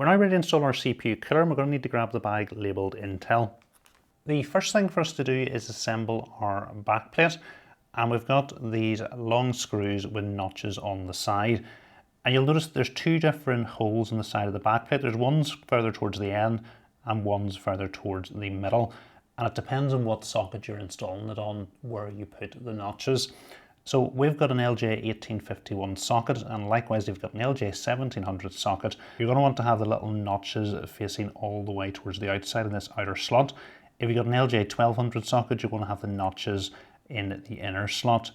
We're now ready to install our CPU cooler, and we're going to need to grab the bag labelled Intel. The first thing for us to do is assemble our backplate, and we've got these long screws with notches on the side. And you'll notice there's two different holes in the side of the backplate. There's ones further towards the end and ones further towards the middle. And it depends on what socket you're installing it on where you put the notches. So we've got an LJ1851 socket, and likewise you've got an LJ1700 socket. You're going to want to have the little notches facing all the way towards the outside in this outer slot. If you've got an LJ1200 socket, you're going to have the notches in the inner slot.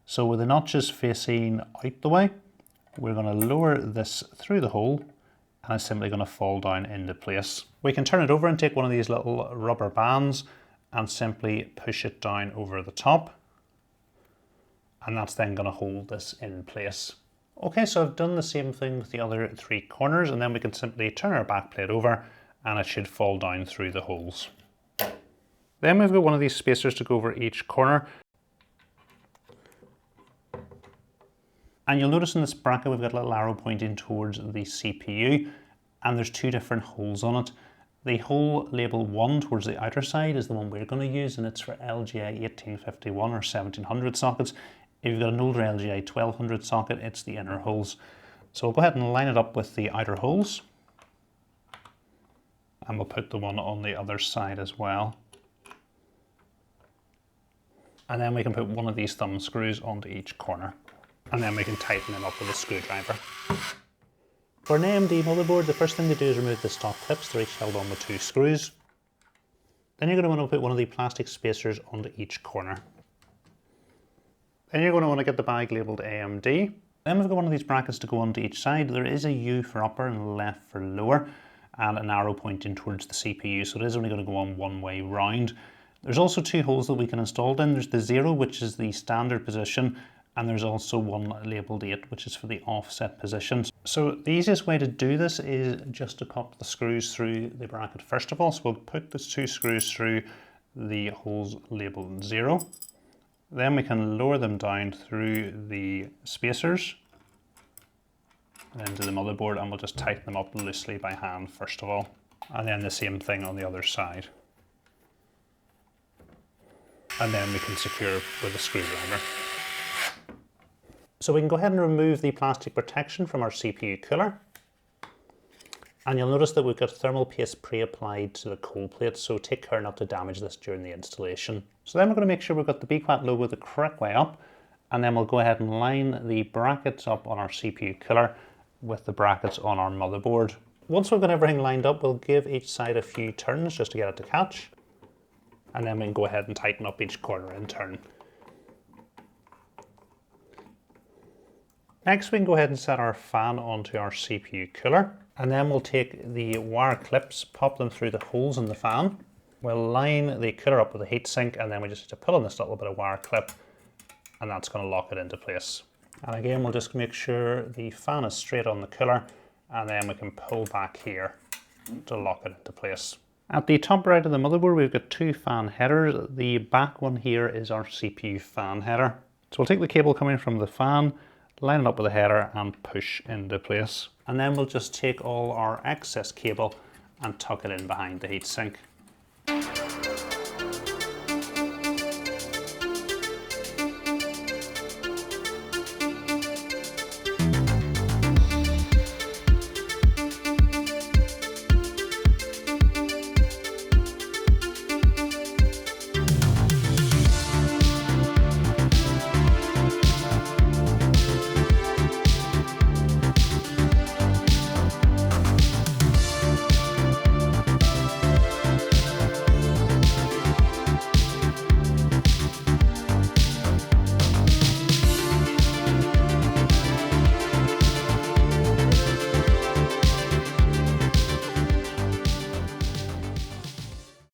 So with the notches facing out the way, we're going to lower this through the hole, and it's simply going to fall down into place. We can turn it over and take one of these little rubber bands and simply push it down over the top. And that's then going to hold this in place. Okay, so I've done the same thing with the other three corners, and then we can simply turn our backplate over and it should fall down through the holes. Then we've got one of these spacers to go over each corner. And you'll notice in this bracket we've got a little arrow pointing towards the CPU, and there's two different holes on it. The hole label 1 towards the outer side is the one we're going to use, and it's for LGA 1851 or 1700 sockets. If you've got an older LGA 1200 socket, it's the inner holes. So we'll go ahead and line it up with the outer holes, and we'll put the one on the other side as well. And then we can put one of these thumb screws onto each corner, and then we can tighten them up with a screwdriver. For an AMD motherboard, the first thing to do is remove the stock clips. They're each held on with 2 screws. Then you're going to want to put one of the plastic spacers onto each corner. Then you're going to want to get the bag labelled AMD. Then we've got one of these brackets to go onto each side. There is a U for upper and a left for lower, and an arrow pointing towards the CPU, so it is only going to go on one way round. There's also 2 holes that we can install in. There's the 0, which is the standard position, and there's also one labelled 8, which is for the offset positions. So the easiest way to do this is just to pop the screws through the bracket first of all. So we'll put the 2 screws through the holes labelled 0. Then we can lower them down through the spacers and into the motherboard, and we'll just tighten them up loosely by hand first of all. And then the same thing on the other side. And then we can secure with a screwdriver. So we can go ahead and remove the plastic protection from our CPU cooler. And you'll notice that we've got thermal paste pre-applied to the cold plate, so take care not to damage this during the installation. So then we're going to make sure we've got the BQAT logo the correct way up, and then we'll go ahead and line the brackets up on our CPU cooler with the brackets on our motherboard. Once we've got everything lined up, we'll give each side a few turns just to get it to catch, and then we can go ahead and tighten up each corner in turn. Next, we can go ahead and set our fan onto our CPU cooler, and then we'll take the wire clips, pop them through the holes in the fan. We'll line the cooler up with a heatsink, and then we just need to pull on this little bit of wire clip, and that's going to lock it into place. And again, we'll just make sure the fan is straight on the cooler, and then we can pull back here to lock it into place. At the top right of the motherboard, we've got 2 fan headers. The back one here is our CPU fan header. So we'll take the cable coming from the fan, line it up with the header and push into place. And then we'll just take all our excess cable and tuck it in behind the heatsink.